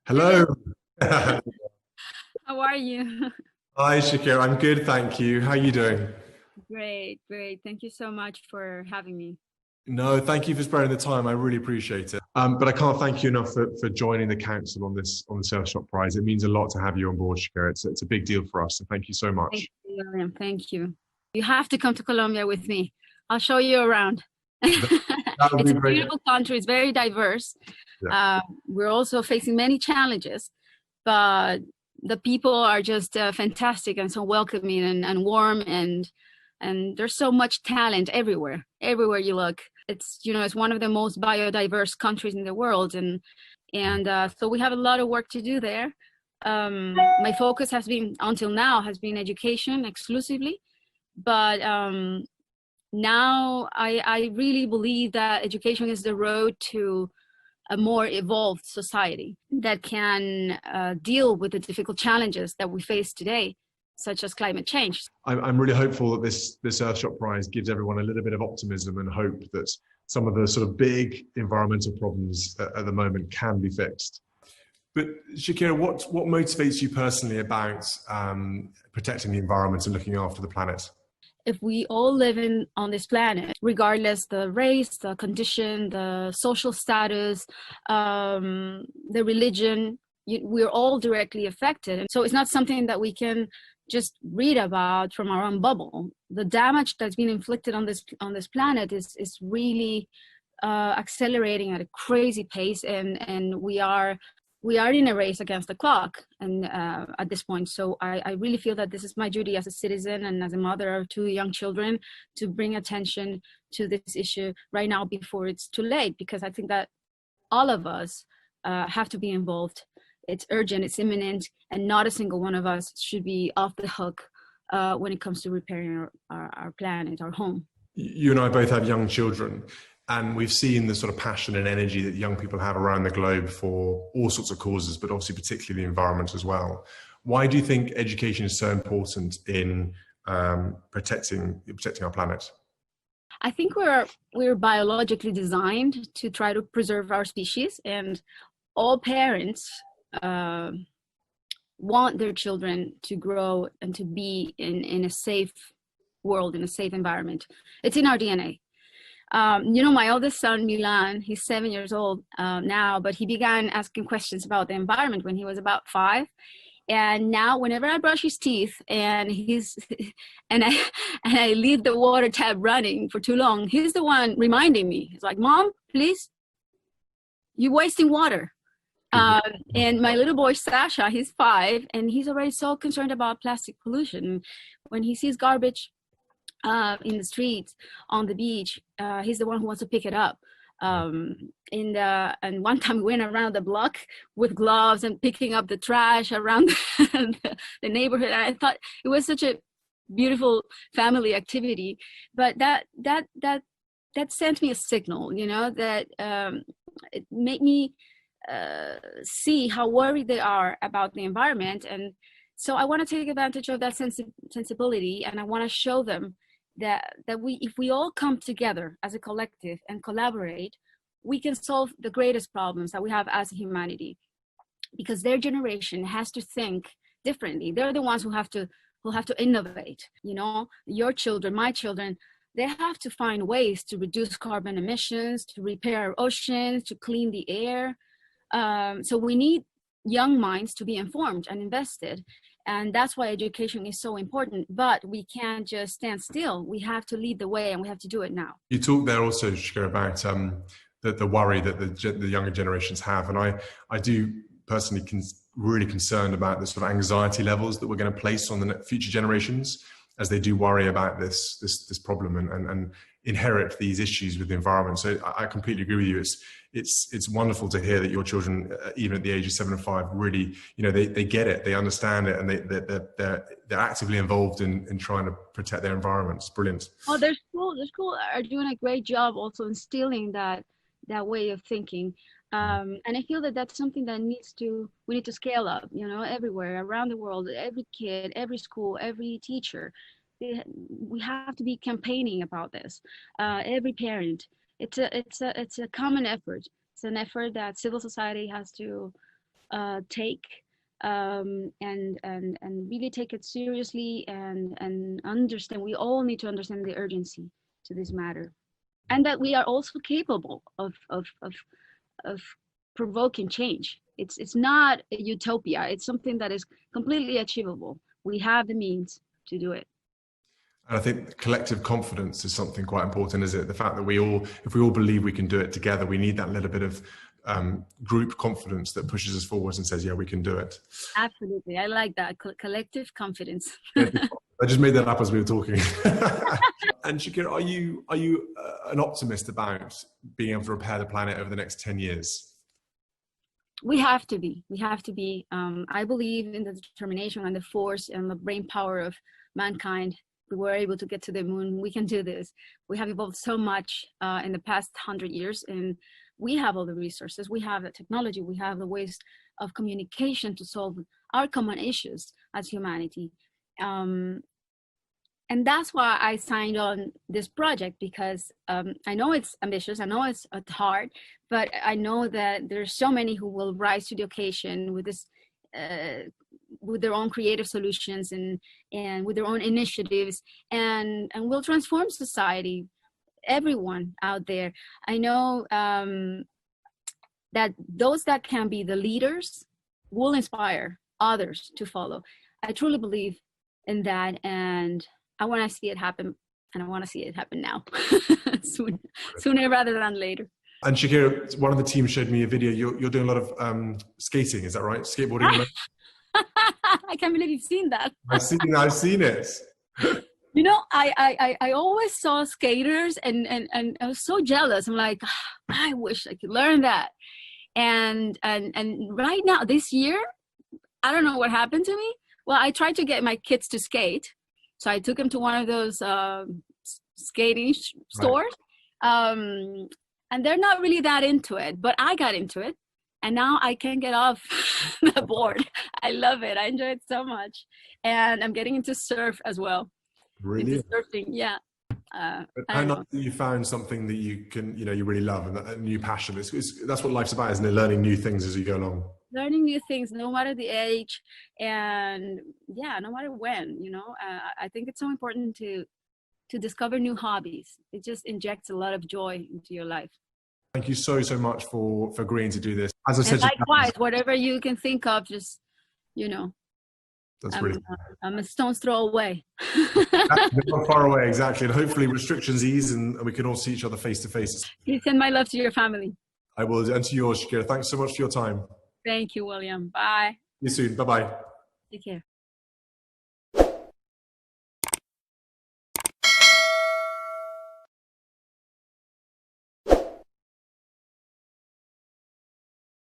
Hello. Hello. How are you? Hi, Shakira. I'm good, thank you. How are you doing? Great, great. Thank you so much for having me. No, thank you for sparing the time. I really appreciate it. But I can't thank you enough for joining the council on the Surfshot Prize. It means a lot to have you on board, Shakira. It's a big deal for us. So thank you so Thank much. you, William. Thank you. You have to come to Colombia with me. I'll show you around. That, that would It's be a great. beautiful country. It's very diverse. Yeah. We're also facing many challenges, but the people are just fantastic and so welcoming and warm, and there's so much talent everywhere you look. It's one of the most biodiverse countries in the world, and so we have a lot of work to do there. My focus has been until now has been education exclusively, but now I really believe that education is the road to a more evolved society that can deal with the difficult challenges that we face today, such as climate change. I'm really hopeful that this Earthshot Prize gives everyone a little bit of optimism and hope that some of the sort of big environmental problems at the moment can be fixed. But Shakira, what motivates you personally about protecting the environment and looking after the planet? If we all live on this planet, regardless the race, the condition, the social status, the religion, we're all directly affected. And so it's not something that we can just read about from our own bubble. The damage that's been inflicted on this planet is really accelerating at a crazy pace, and we are in a race against the clock, and at this point. So I really feel that this is my duty as a citizen and as a mother of two young children to bring attention to this issue right now before it's too late, because I think that all of us have to be involved. It's urgent, it's imminent, and not a single one of us should be off the hook when it comes to repairing our planet, our home. You and I both have young children, and we've seen the sort of passion and energy that young people have around the globe for all sorts of causes, but obviously particularly the environment as well. Why do you think education is so important in protecting our planet? I think we're biologically designed to try to preserve our species, and all parents want their children to grow and to be in a safe world, in a safe environment. It's in our DNA. My oldest son, Milan, he's 7 years old now, but he began asking questions about the environment when he was about 5. And now whenever I brush his teeth and and I leave the water tap running for too long, he's the one reminding me. He's like, "Mom, please, you're wasting water." And my little boy, Sasha, he's 5, and he's already so concerned about plastic pollution. When he sees garbage in the streets, on the beach, he's the one who wants to pick it up. And one time we went around the block with gloves and picking up the trash around the neighborhood. And I thought it was such a beautiful family activity, but that sent me a signal, that it made me see how worried they are about the environment. And so I want to take advantage of that sensibility, and I want to show them that if we all come together as a collective and collaborate, we can solve the greatest problems that we have as humanity. Because their generation has to think differently. They're the ones who have to innovate. Your children, my children, they have to find ways to reduce carbon emissions, to repair our oceans, to clean the air. So we need young minds to be informed and invested. And that's why education is so important. But we can't just stand still. We have to lead the way, and we have to do it now. You talked there also, Shakira, about the worry that the younger generations have. And I do personally really concerned about the sort of anxiety levels that we're going to place on the future generations as they do worry about this problem and inherit these issues with the environment. So I completely agree with you. It's wonderful to hear that your children, even at the age of 7 and 5, really, they get it, they understand it, and they're actively involved in trying to protect their environment. It's brilliant. Oh, their school are doing a great job also instilling that way of thinking. And I feel that that's something that we need to scale up, everywhere around the world, every kid, every school, every teacher. We have to be campaigning about this. Every parent. It's a common effort. It's an effort that civil society has to take, and really take it seriously, and understand. We all need to understand the urgency to this matter, and that we are also capable of provoking change. It's not a utopia. It's something that is completely achievable. We have the means to do it. And I think collective confidence is something quite important, is it? The fact that if we all believe we can do it together, we need that little bit of group confidence that pushes us forwards and says, yeah, we can do it. Absolutely. I like that. Collective confidence. I just made that up as we were talking. And Shakira, are you an optimist about being able to repair the planet over the next 10 years? We have to be. I believe in the determination and the force and the brain power of mankind. We were able to get to the moon. We can do this. We have evolved so much in the past 100 years, and we have all the resources. We have the technology. We have the ways of communication to solve our common issues as humanity. And that's why I signed on this project, because I know it's ambitious, I know it's hard, but I know that there's so many who will rise to the occasion with this, with their own creative solutions and with their own initiatives, and will transform society. Everyone out there, I know that those that can be the leaders will inspire others to follow. I truly believe in that, and I want to see it happen, and I want to see it happen now, sooner rather than later. And Shakira, one of the team showed me a video. You're doing a lot of skating, is that right? Skateboarding? I can't believe you've seen that. I've seen it. You know, I always saw skaters, and I was so jealous. I'm like, I wish I could learn that. And right now, this year, I don't know what happened to me. Well, I tried to get my kids to skate. So I took them to one of those skating stores. Right. And they're not really that into it, but I got into it. And now I can't get off the board. I love it. I enjoy it so much. And I'm getting into surf as well. Really? Into surfing, yeah. How nice that you found something that you can, you really love, and a new passion. That's what life's about, isn't it? Learning new things as you go along. Learning new things, no matter the age, and yeah, no matter when, I think it's so important to discover new hobbies. It just injects a lot of joy into your life. Thank you so much for agreeing to do this. As I said, likewise, whatever you can think of, just, That's really I'm a stone's throw away. Not far away, exactly. And hopefully restrictions ease and we can all see each other face to face. Please send my love to your family. I will, and to yours, Shakira. Thanks so much for your time. Thank you, William. Bye. See you soon. Bye-bye. Take care.